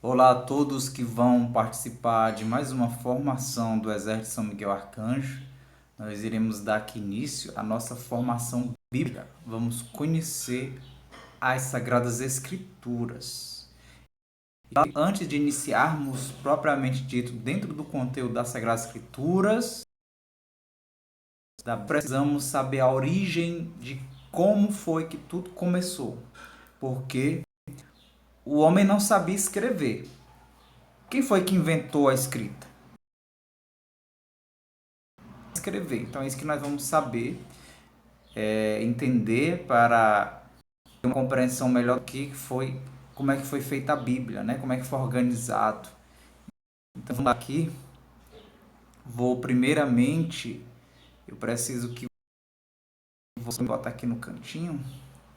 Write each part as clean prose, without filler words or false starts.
Olá a todos que vão participar de mais uma formação do Exército São Miguel Arcanjo. Nós iremos dar aqui início à nossa formação bíblica. Vamos conhecer as Sagradas Escrituras. E antes de iniciarmos propriamente dito dentro do conteúdo das Sagradas Escrituras, precisamos saber a origem de como foi que tudo começou. Porque o homem não sabia escrever. Quem foi que inventou a escrita? Escrever. Então é isso que nós vamos saber, entender para ter uma compreensão melhor do que foi, como é que foi feita a Bíblia, né? Como é que foi organizado. Então vamos aqui, vou primeiramente, eu preciso que você bota aqui no cantinho,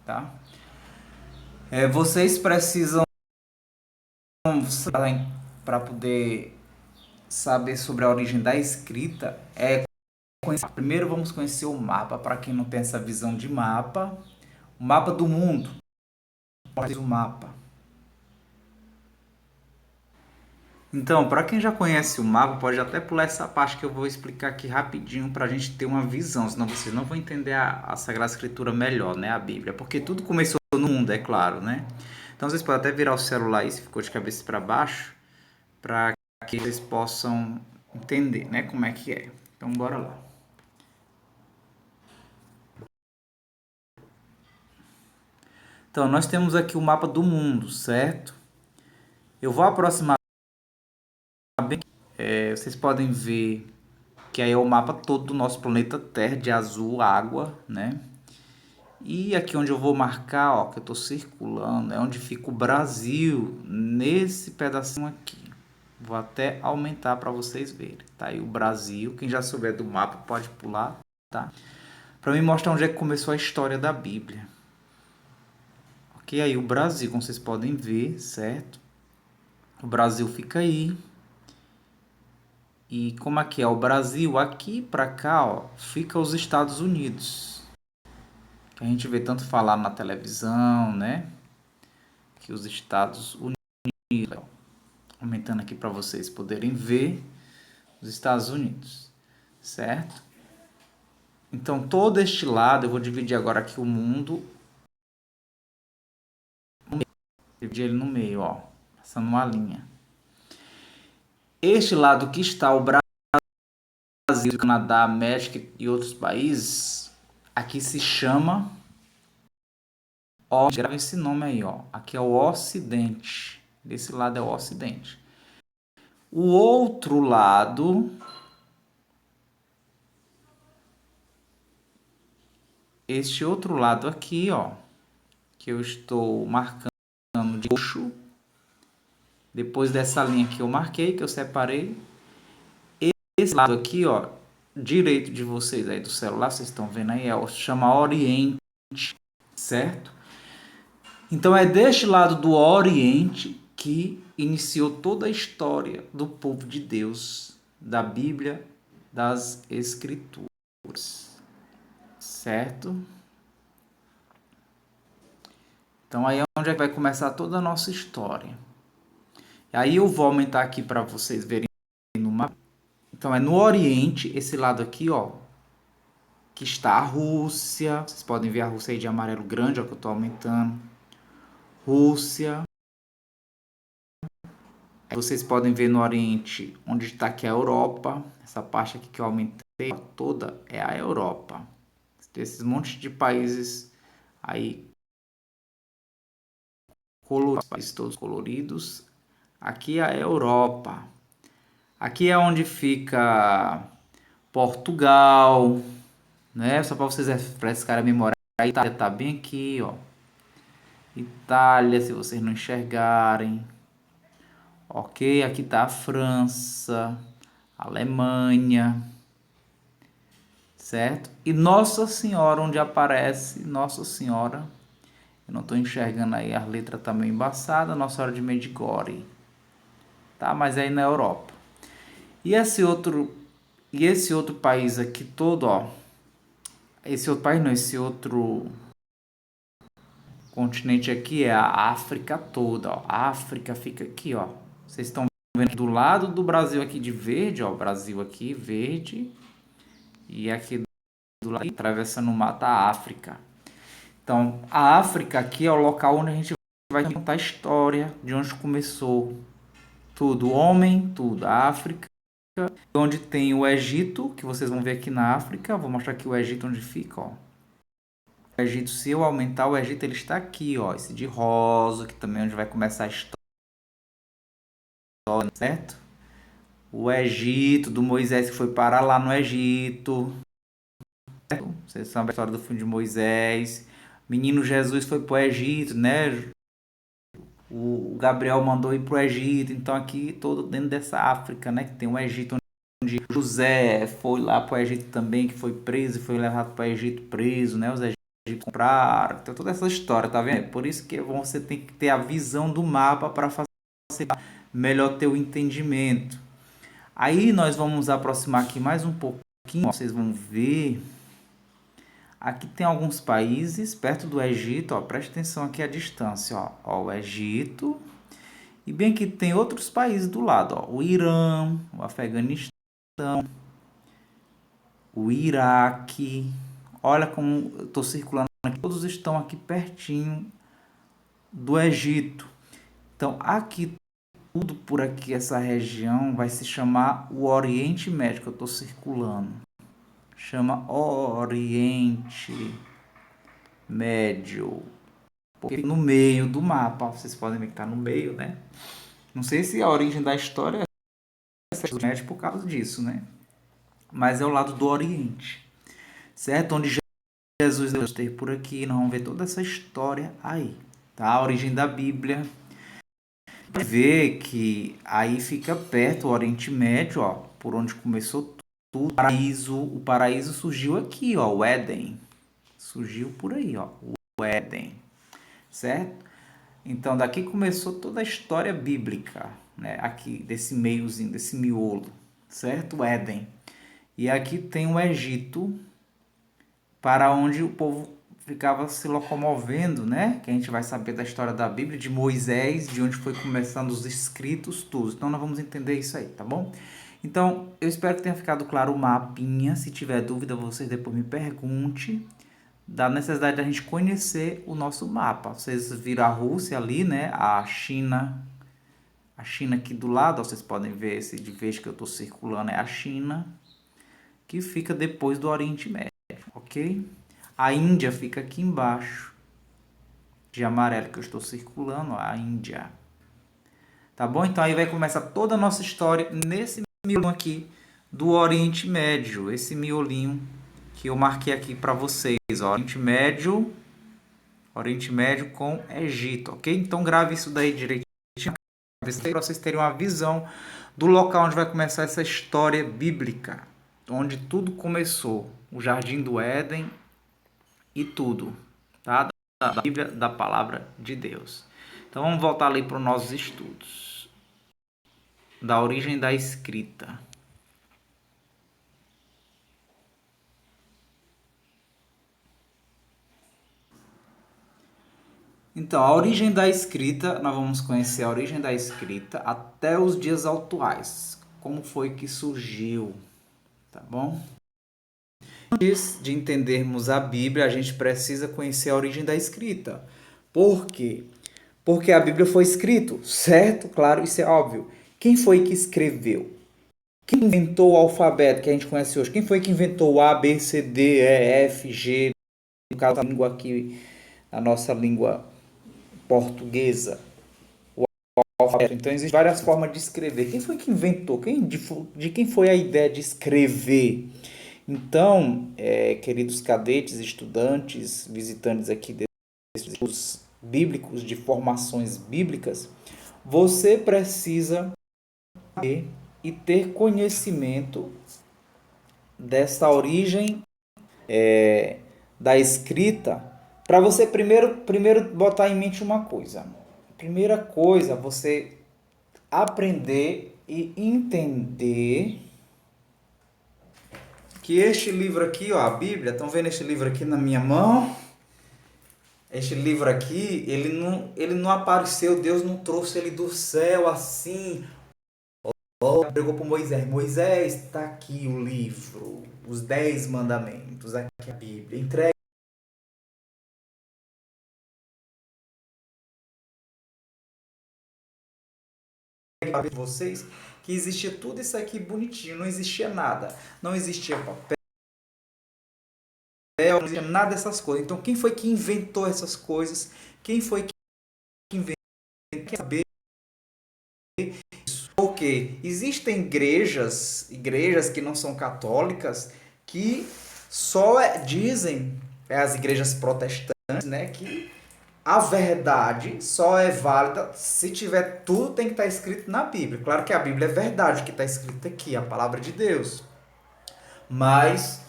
tá? Vocês precisam para poder saber sobre a origem da escrita, primeiro vamos conhecer o mapa, para quem não tem essa visão de mapa, o mapa do mundo, o mapa. Então, para quem já conhece o mapa, pode até pular essa parte que eu vou explicar aqui rapidinho para a gente ter uma visão, senão vocês não vão entender a Sagrada Escritura melhor, né? A Bíblia, porque tudo começou no mundo, é claro, né? Então vocês podem até virar o celular aí, se ficou de cabeça para baixo, para que vocês possam entender, né? Como é que é. Então, bora lá. Então, nós temos aqui o mapa do mundo, certo? Eu vou aproximar bem, vocês podem ver que aí é o mapa todo do nosso planeta Terra, de azul, água, né? E aqui onde eu vou marcar, ó, que eu estou circulando, é onde fica o Brasil, nesse pedacinho aqui. Vou até aumentar para vocês verem. Tá aí o Brasil, quem já souber do mapa pode pular, tá? Para me mostrar onde é que começou a história da Bíblia. Ok, aí o Brasil, como vocês podem ver, certo? O Brasil fica aí. E como aqui é o Brasil, aqui para cá, ó, fica os Estados Unidos. Que a gente vê tanto falar na televisão, né? Que os Estados Unidos, aumentando aqui para vocês poderem ver os Estados Unidos, certo? Então todo este lado, eu vou dividir agora aqui o mundo, dividir ele no meio, ó, passando uma linha. Este lado que está o Brasil, Canadá, México e outros países, aqui se chama, ó, grava esse nome aí, ó, aqui é o Ocidente, desse lado é o Ocidente. O outro lado, este outro lado aqui, ó, que eu estou marcando de roxo, depois dessa linha que eu marquei, que eu separei, esse lado aqui, ó, direito de vocês aí do celular, vocês estão vendo aí, chama Oriente, certo? Então é deste lado do Oriente que iniciou toda a história do povo de Deus, da Bíblia, das Escrituras, certo? Então aí é onde vai começar toda a nossa história. E aí eu vou aumentar aqui para vocês verem no mapa. Então é no Oriente, esse lado aqui, ó, que está a Rússia. Vocês podem ver a Rússia aí de amarelo grande, ó, que eu estou aumentando. Rússia. Aí vocês podem ver no Oriente, onde está aqui a Europa. Essa parte aqui que eu aumentei toda é a Europa. Esses montes de países aí coloridos, países todos coloridos. Aqui é a Europa. Aqui é onde fica Portugal, né? Só para vocês refrescarem a memória. A Itália tá bem aqui, ó. Itália, se vocês não enxergarem. Ok, aqui tá a França, a Alemanha, certo? E Nossa Senhora, onde aparece Nossa Senhora. Eu não estou enxergando aí, a letra tá meio embaçada. Nossa Senhora de Medjugorje, tá? Mas é aí na Europa. E esse outro país aqui todo, ó. Esse outro país não, esse outro continente aqui é a África toda, ó. A África fica aqui, ó. Vocês estão vendo do lado do Brasil aqui de verde, ó. O Brasil aqui verde. E aqui do lado, atravessando o mata a África. Então, a África aqui é o local onde a gente vai contar a história de onde começou tudo, o homem, tudo. A África, onde tem o Egito, que vocês vão ver aqui na África. Vou mostrar aqui o Egito onde fica, ó. O Egito, se eu aumentar o Egito, ele está aqui, ó. Esse de rosa, que também é onde vai começar a história, certo? O Egito, do Moisés que foi parar lá no Egito. Certo? Vocês sabem a história do filho de Moisés. Menino Jesus foi para o Egito, né? O Gabriel mandou ir para o Egito. Então aqui todo dentro dessa África, né? Que tem o Egito onde José foi lá para o Egito também, que foi preso e foi levado para o Egito preso, né? Os egípcios compraram. Então toda essa história, tá vendo? Por isso que você tem que ter a visão do mapa para facilitar melhor ter o entendimento. Aí nós vamos aproximar aqui mais um pouquinho. Vocês vão ver. Aqui tem alguns países perto do Egito, ó, preste atenção aqui a distância, ó, o Egito, e bem aqui tem outros países do lado, ó, o Irã, o Afeganistão, o Iraque. Olha como eu estou circulando aqui, todos estão aqui pertinho do Egito. Então aqui tudo por aqui, essa região vai se chamar o Oriente Médio, que eu estou circulando. Chama Oriente Médio, porque no meio do mapa, vocês podem ver que está no meio, né? Não sei se a origem da história é médio por causa disso, né? Mas é o lado do Oriente, certo? Onde Jesus esteve por aqui, nós vamos ver toda essa história aí, tá? A origem da Bíblia. Vê que aí fica perto o Oriente Médio, ó, por onde começou tudo. O paraíso surgiu aqui, ó, o Éden. Surgiu por aí, ó, o Éden, certo? Então daqui começou toda a história bíblica, né? Aqui desse meiozinho, desse miolo, certo? O Éden. E aqui tem o Egito, para onde o povo ficava se locomovendo, né? Que a gente vai saber da história da Bíblia, de Moisés, de onde foi começando os escritos, tudo. Então nós vamos entender isso aí, tá bom? Então eu espero que tenha ficado claro o mapinha. Se tiver dúvida, vocês depois me pergunte. Da necessidade da gente conhecer o nosso mapa. Vocês viram a Rússia ali, né? A China aqui do lado, ó, vocês podem ver esse de vez que eu estou circulando, é a China, que fica depois do Oriente Médio, ok? A Índia fica aqui embaixo, de amarelo que eu estou circulando, ó, a Índia. Tá bom? Então aí vai começar toda a nossa história nesse miolinho aqui do Oriente Médio, esse miolinho que eu marquei aqui para vocês, ó, Oriente Médio com Egito, ok? Então grave isso daí direitinho para vocês terem uma visão do local onde vai começar essa história bíblica, onde tudo começou, o Jardim do Éden e tudo, tá? Da Bíblia, da Palavra de Deus. Então vamos voltar ali para os nossos estudos da origem da escrita. Então, a origem da escrita, nós vamos conhecer a origem da escrita até os dias atuais. Como foi que surgiu, tá bom? Antes de entendermos a Bíblia, a gente precisa conhecer a origem da escrita. Por quê? Porque a Bíblia foi escrita, certo? Claro, isso é óbvio. Quem foi que escreveu? Quem inventou o alfabeto que a gente conhece hoje? Quem foi que inventou o A, B, C, D, E, F, G? No caso da língua aqui, a nossa língua portuguesa, o alfabeto. Então, existem várias formas de escrever. Quem foi que inventou? De quem foi a ideia de escrever? Então, queridos cadetes, estudantes, visitantes aqui desses cursos bíblicos, de formações bíblicas, você precisa saber e ter conhecimento dessa origem da escrita, para você primeiro botar em mente uma coisa. Primeira coisa, você aprender e entender que este livro aqui, ó, a Bíblia, estão vendo este livro aqui na minha mão? Este livro aqui, ele não apareceu, Deus não trouxe ele do céu assim. Oh, pregou para Moisés. Moisés, está aqui o livro, os 10 mandamentos, aqui a Bíblia. Entregue para vocês que existia tudo isso aqui bonitinho, não existia nada. Não existia papel, não existia nada dessas coisas. Então, quem foi que inventou essas coisas? Quem foi que inventou? Quer saber? Porque existem igrejas que não são católicas, que só dizem, as igrejas protestantes, né, que a verdade só é válida se tiver tudo tem que estar escrito na Bíblia. Claro que a Bíblia é verdade, o que está escrito aqui, a palavra de Deus. Mas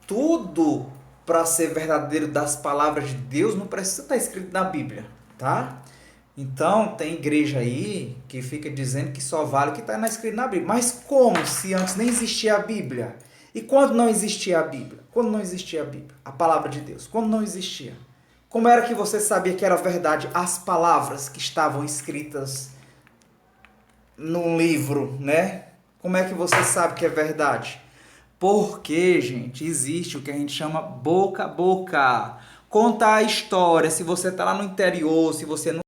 tudo para ser verdadeiro das palavras de Deus não precisa estar escrito na Bíblia, tá? Então, tem igreja aí que fica dizendo que só vale o que está escrito na Bíblia. Mas como se antes nem existia a Bíblia? E quando não existia a Bíblia? Quando não existia a Bíblia? A palavra de Deus. Quando não existia? Como era que você sabia que era verdade as palavras que estavam escritas num livro, né? Como é que você sabe que é verdade? Porque, gente, existe o que a gente chama boca a boca. Conta a história. Se você está lá no interior, se você nunca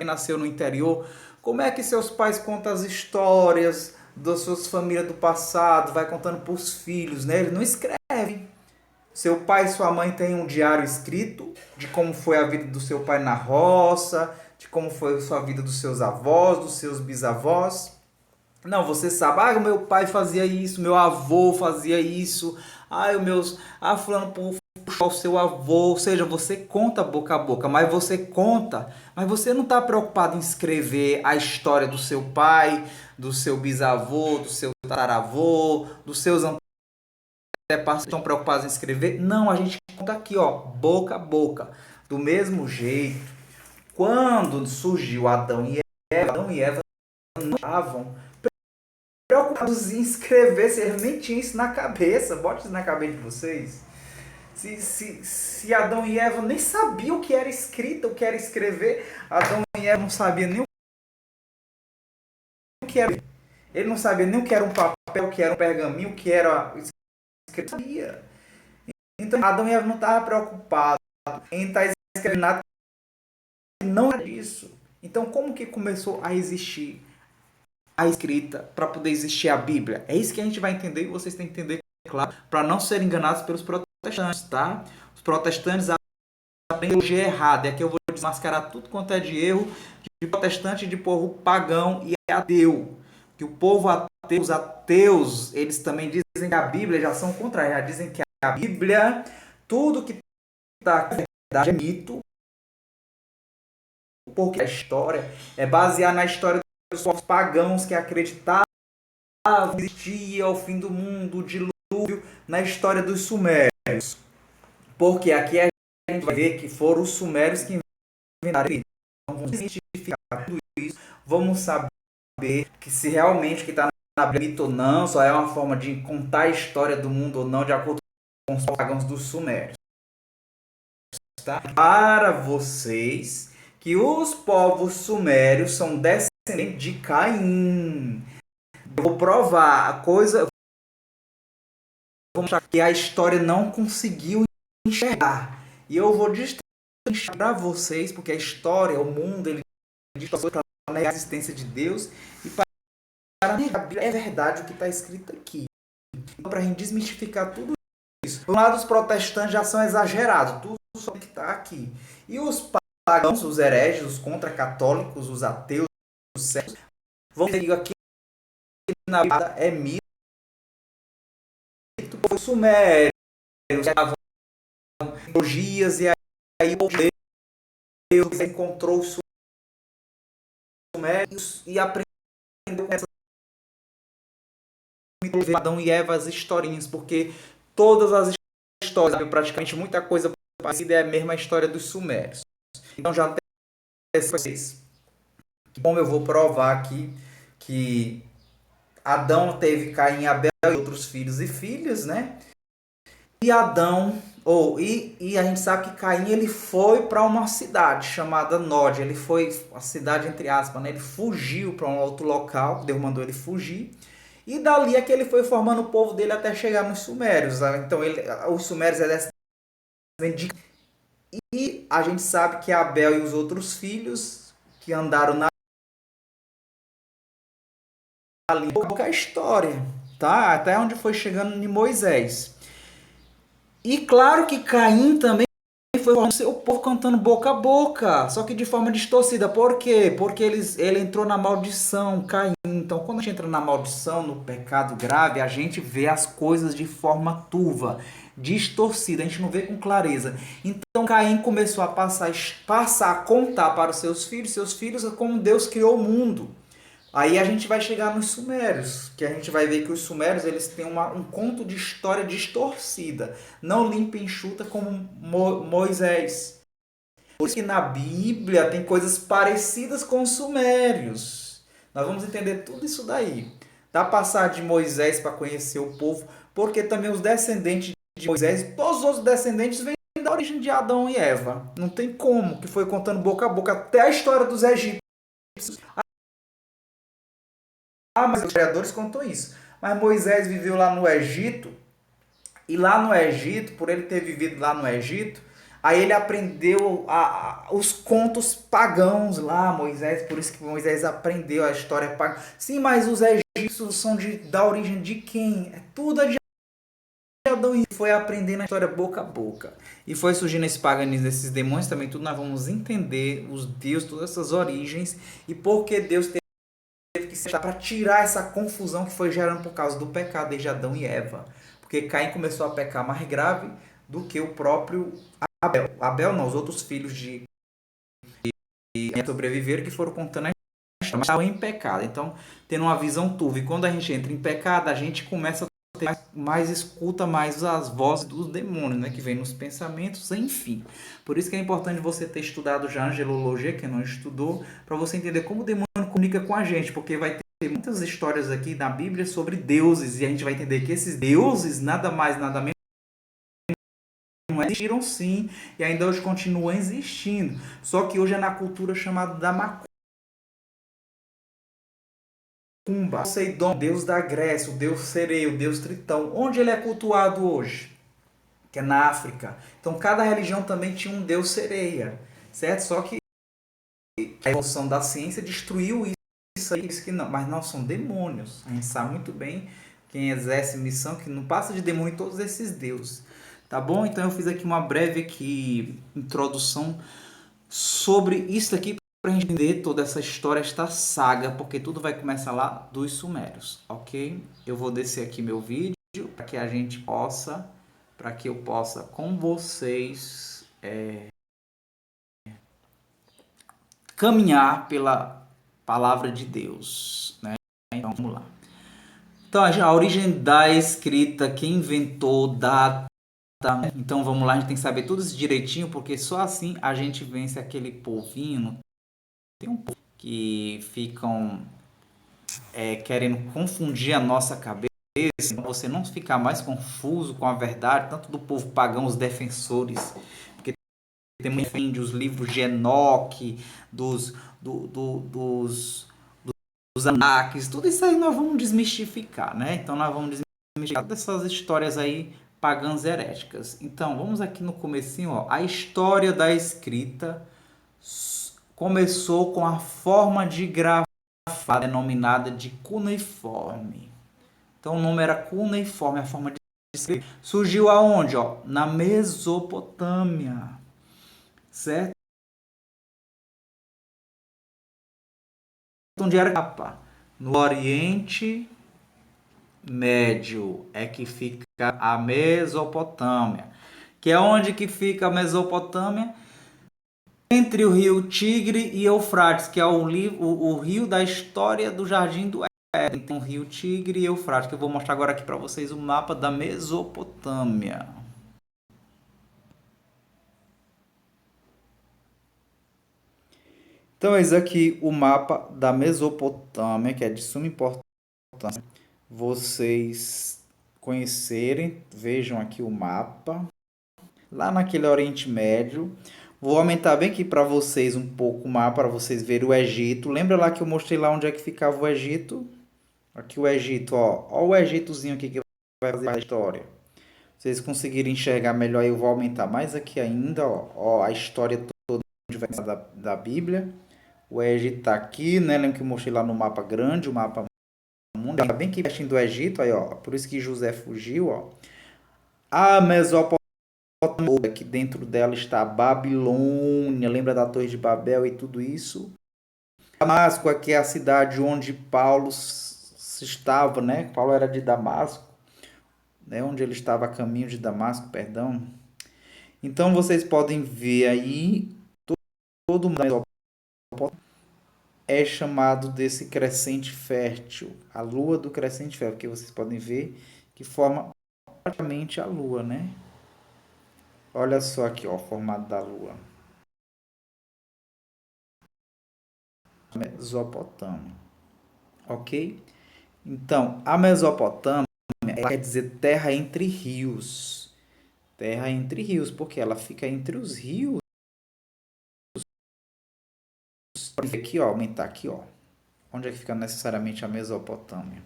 nasceu no interior, como é que seus pais contam as histórias das suas famílias do passado, vai contando para os filhos, né? Eles não escrevem. Seu pai e sua mãe têm um diário escrito de como foi a vida do seu pai na roça, de como foi a sua vida dos seus avós, dos seus bisavós. Não, você sabe, o meu pai fazia isso, meu avô fazia isso, fulano puxou o seu avô, ou seja, você conta boca a boca, mas você não está preocupado em escrever a história do seu pai, do seu bisavô, do seu tataravô, dos seus antepassados, estão preocupados em escrever? Não, a gente conta aqui, ó, boca a boca. Do mesmo jeito, quando surgiu Adão e Eva não estavam preocupados em escrever, vocês nem tinham isso na cabeça, bote isso na cabeça de vocês. Se Adão e Eva nem sabiam o que era escrita, o que era escrever, Adão e Eva não sabiam nem o que era. Ele não sabia nem o que era um papel, o que era um pergaminho, o que era escrito. Sabia. Então Adão e Eva não estavam preocupados em estar escrevendo nada, não era disso. Então como que começou a existir a escrita para poder existir a Bíblia? É isso que a gente vai entender e vocês têm que entender, claro, para não serem enganados pelos protestantes, tá? Os protestantes aprendem teologia errada. É que eu vou desmascarar tudo quanto é de erro de protestante, de povo pagão e ateu. Que o povo ateu, os ateus, eles também dizem que a Bíblia já são contrários. Já dizem que a Bíblia, tudo que está aqui, na verdade, é mito, porque a história é baseada na história dos povos pagãos que acreditavam que existia o fim do mundo, o dilúvio, na história dos sumérios. Porque aqui a gente vai ver que foram os sumérios que inventaram. Então vamos desmistificar tudo isso, vamos saber que se realmente o que está na Bíblia é mito ou não, só é uma forma de contar a história do mundo ou não, de acordo com os pagãos dos sumérios. Tá? Para vocês que os povos sumérios são descendentes de Caim. Eu vou provar a coisa. Vou mostrar que a história não conseguiu enxergar. E eu vou destrinchar para vocês, porque a história, o mundo, ele diz para negar a existência de Deus e para negar a Bíblia. É verdade o que está escrito aqui. Então, para a gente desmistificar tudo isso. Por um lado, os protestantes já são exagerados, tudo só que está aqui. E os pagãos, os hereges, os contra-católicos, os ateus, os cegos, vão dizer aqui na Bíblia é mito, o sumério, teologias, e aí Deus encontrou os sumérios e aprendeu com essa mitologia de Adão e Eva, as historinhas, porque todas as histórias, praticamente muita coisa parecida, é a mesma história dos sumérios. Então já tem vocês. Como eu vou provar aqui que Adão teve Caim, Abel e outros filhos e filhas, né? E Adão E a gente sabe que Caim ele foi para uma cidade chamada Nod. Ele foi a cidade entre aspas, né? Ele fugiu para um outro local. Deus mandou ele fugir. E dali é que ele foi formando o povo dele até chegar nos Sumérios. Então os Sumérios é descendente de... E a gente sabe que Abel e os outros filhos que andaram na linha a história, tá? Até onde foi chegando em Moisés. E claro que Caim também foi o seu povo cantando boca a boca, só que de forma distorcida. Por quê? Porque ele entrou na maldição, Caim. Então, quando a gente entra na maldição, no pecado grave, a gente vê as coisas de forma turva, distorcida, a gente não vê com clareza. Então, Caim começou a passar a contar para os seus filhos como Deus criou o mundo. Aí a gente vai chegar nos Sumérios, que a gente vai ver que os Sumérios eles têm um conto de história distorcida, não limpa e enxuta como Moisés. Por isso que na Bíblia tem coisas parecidas com os Sumérios. Nós vamos entender tudo isso daí. Da passagem de Moisés para conhecer o povo, porque também os descendentes de Moisés, todos os outros descendentes vêm da origem de Adão e Eva. Não tem como, que foi contando boca a boca até a história dos egípcios. Ah, mas os historiadores contam isso. Mas Moisés viveu lá no Egito, e lá no Egito, por ele ter vivido lá no Egito, aí ele aprendeu os contos pagãos lá, Moisés, por isso que Moisés aprendeu a história pagã. Sim, mas os egípcios são da origem de quem? É tudo de Adão e foi aprendendo a história boca a boca. E foi surgindo esse paganismo, esses demônios também, tudo nós vamos entender os deuses, todas essas origens, e por que Deus teve que ser para tirar essa confusão que foi gerando por causa do pecado desde Adão e Eva. Porque Caim começou a pecar mais grave do que o próprio Abel. Abel não, os outros filhos de sobreviveram que foram contando a história, mas estavam em pecado. Então, tendo uma visão turva. E quando a gente entra em pecado, a gente começa a ter mais escuta mais as vozes dos demônios, né, que vem nos pensamentos, enfim. Por isso que é importante você ter estudado já angelologia, quem não estudou, para você entender como o demônio comunica com a gente, porque vai ter muitas histórias aqui na Bíblia sobre deuses, e a gente vai entender que esses deuses, nada mais, nada menos, existiram sim, e ainda hoje continuam existindo. Só que hoje é na cultura chamada da macumba. Poseidon, deus da Grécia, o deus Cereu, o deus Tritão. Onde ele é cultuado hoje? Que é na África. Então cada religião também tinha um deus sereia, certo? Só que a evolução da ciência destruiu isso aí, isso que não, mas não são demônios. A gente sabe muito bem quem exerce missão que não passa de demônio todos esses deuses. Tá bom? Então eu fiz aqui uma breve introdução sobre isso aqui para a gente entender toda essa história, esta saga, porque tudo vai começar lá dos Sumérios, ok? Eu vou descer aqui meu vídeo para que a gente possa, para que eu possa com vocês caminhar pela palavra de Deus, né? Então vamos lá. Então a origem da escrita, quem inventou, data. Então vamos lá, a gente tem que saber tudo isso direitinho, porque só assim a gente vence aquele povinho. Tem um povo que ficam querendo confundir a nossa cabeça, para você não ficar mais confuso com a verdade, tanto do povo pagão, os defensores, porque tem muito os livros de Enoque, dos Anunnakis, tudo isso aí nós vamos desmistificar, né? Então nós vamos desmistificar dessas histórias aí pagãs heréticas. Então vamos aqui no comecinho, ó, a história da escrita começou com a forma de grafar denominada de cuneiforme. Então o nome era cuneiforme, a forma de escrever. Surgiu aonde? Ó? Na Mesopotâmia, certo? Onde era capa? No Oriente Médio é que fica a Mesopotâmia. Que é onde que fica a Mesopotâmia? Entre o rio Tigre e Eufrates, que é o rio da história do Jardim do Éden. Tem o rio Tigre e Eufrates, que eu vou mostrar agora aqui para vocês o mapa da Mesopotâmia. Então, eis aqui o mapa da Mesopotâmia, que é de suma importância vocês conhecerem. Vejam aqui o mapa. lá naquele Oriente Médio. Vou aumentar bem aqui para vocês um pouco o mapa, para vocês verem o Egito. Lembra lá que eu mostrei lá onde é que ficava o Egito? Aqui o Egito, ó. Ó o Egitozinho aqui que vai fazer a história. Vocês conseguirem enxergar melhor, eu vou aumentar mais aqui ainda, ó. Ó, a história toda da Bíblia. O Egito tá aqui, né? Lembra que eu mostrei lá no mapa grande, o mapa mundo. Tá bem aqui pertinho do Egito, aí, ó. Por isso que José fugiu, ó. A Mesopotâmia, aqui dentro dela está a Babilônia. Lembra da Torre de Babel e tudo isso? Damasco, aqui é a cidade onde Paulo estava, né? Paulo era de Damasco, né? Onde ele estava a caminho de Damasco, perdão. Então vocês podem ver aí todo mundo é chamado desse crescente fértil, a lua do crescente fértil, porque vocês podem ver que forma praticamente a lua, né? Olha só aqui, ó, o formato da lua. Mesopotâmia, ok? Então, a Mesopotâmia quer dizer terra entre rios. Terra entre rios, porque ela fica entre os rios. Aqui, ó, aumentar aqui, ó. Onde é que fica necessariamente a Mesopotâmia?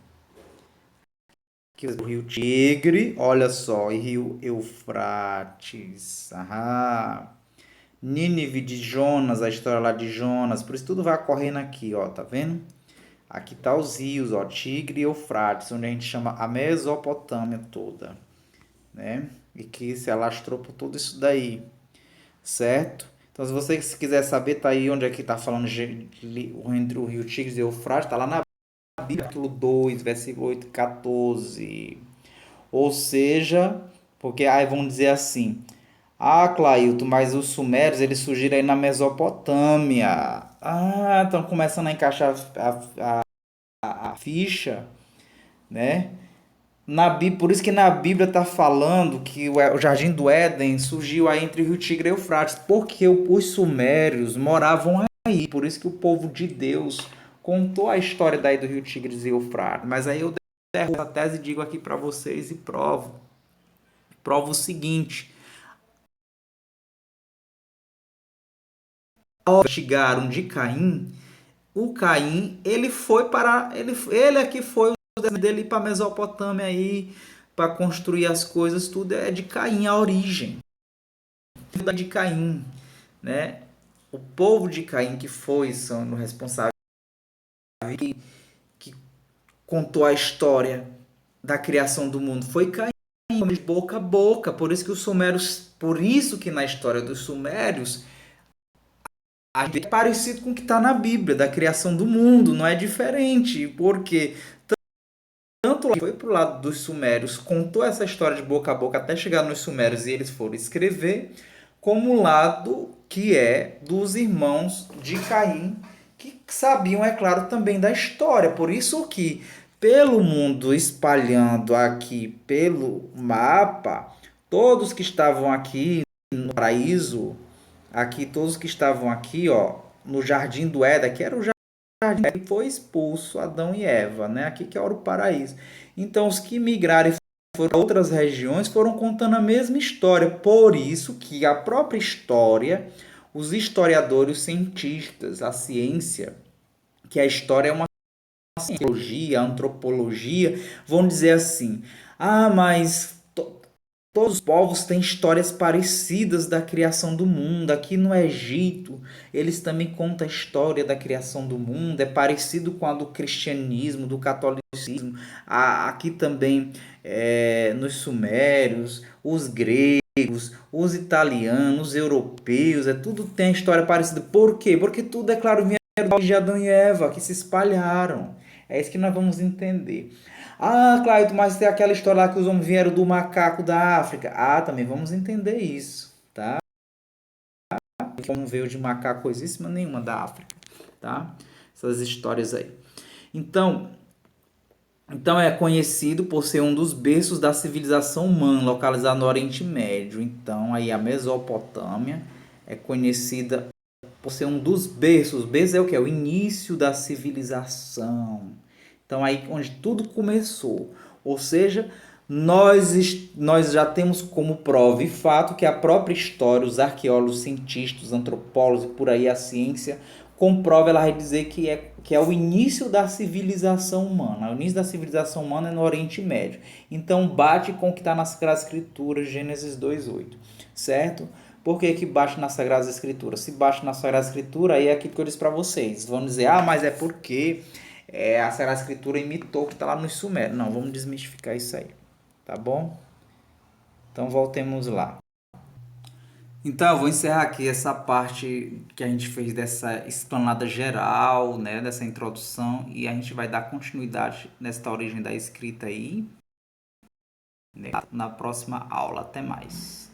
Aqui o rio Tigre, olha só, e rio Eufrates. Aham. Nínive de Jonas, a história lá de Jonas, por isso tudo vai correndo aqui, ó, tá vendo? Aqui tá os rios, ó, Tigre e Eufrates, onde a gente chama a Mesopotâmia toda, né? E que se alastrou por tudo isso daí, certo? Então, se você quiser saber, tá aí onde é que tá falando entre o rio Tigre e o Eufrates, tá lá na Bíblia, capítulo 2, versículo 8 e 14. Ou seja, porque aí vão dizer assim: ah, Clailton, mas os sumérios eles surgiram aí na Mesopotâmia. Ah, estão começando a encaixar a ficha, né? Por isso que na Bíblia está falando que o Jardim do Éden surgiu aí entre o Rio Tigre e o Eufrates, porque os sumérios moravam aí. Por isso que o povo de Deus contou a história daí do Rio Tigres e Eufrates. Mas aí eu derrubo a tese e digo aqui para vocês e provo. Provo o seguinte: ao investigaram de Caim, o Caim, ele foi para ele é que foi o dele para a Mesopotâmia aí para construir as coisas, tudo é de Caim a origem. De Caim, né? O povo de Caim que foi sendo responsável que contou a história da criação do mundo foi Caim, de boca a boca. Por isso que os sumérios, por isso que na história dos sumérios é parecido com o que está na Bíblia, da criação do mundo, não é diferente, porque tanto lá foi para o lado dos sumérios, contou essa história de boca a boca até chegar nos sumérios e eles foram escrever, como o lado que é dos irmãos de Caim, que sabiam, é claro, também da história. Por isso que, pelo mundo espalhando aqui pelo mapa, todos que estavam aqui no paraíso, aqui todos que estavam aqui, ó, no Jardim do Éden, que era o jardim que foi expulso Adão e Eva, né? Aqui que era o paraíso. Então, os que migraram e foram para outras regiões foram contando a mesma história. Por isso que a própria história, os historiadores, os cientistas, a ciência, que a história é uma ciência, a antropologia, vão dizer assim: ah, mas todos os povos têm histórias parecidas da criação do mundo. Aqui no Egito, eles também contam a história da criação do mundo. É parecido com a do cristianismo, do catolicismo. Aqui também, nos sumérios, os gregos, os italianos, os europeus, tudo tem a história parecida. Por quê? Porque tudo, é claro, vinha de Adão e Eva, que se espalharam. É isso que nós vamos entender. Ah, Claudio, mas tem aquela história lá que os homens vieram do macaco da África. Ah, também vamos entender isso, tá? Como veio de macaco coisíssima nenhuma da África, tá? Essas histórias aí. Então é conhecido por ser um dos berços da civilização humana, localizado no Oriente Médio. Então aí a Mesopotâmia é conhecida por ser um dos berços. Berço é o que? É o início da civilização. Então aí onde tudo começou. Ou seja, Nós já temos como prova e fato que a própria história, os arqueólogos, cientistas, os antropólogos e por aí a ciência comprova, ela vai dizer que é o início da civilização humana. O início da civilização humana é no Oriente Médio. Então bate com o que está na Sagrada Escritura, Gênesis 2:8, certo? Por que que bate na Sagrada Escritura? Se bate na Sagrada Escritura, aí é aquilo que eu disse para vocês. Vão dizer, mas é porque a Sagrada Escritura imitou o que está lá no Sumério. Não, vamos desmistificar isso aí. Tá bom? Então voltemos lá. Então eu vou encerrar aqui essa parte que a gente fez dessa explanada geral, né, dessa introdução, e a gente vai dar continuidade nesta origem da escrita aí, né, na próxima aula. Até mais.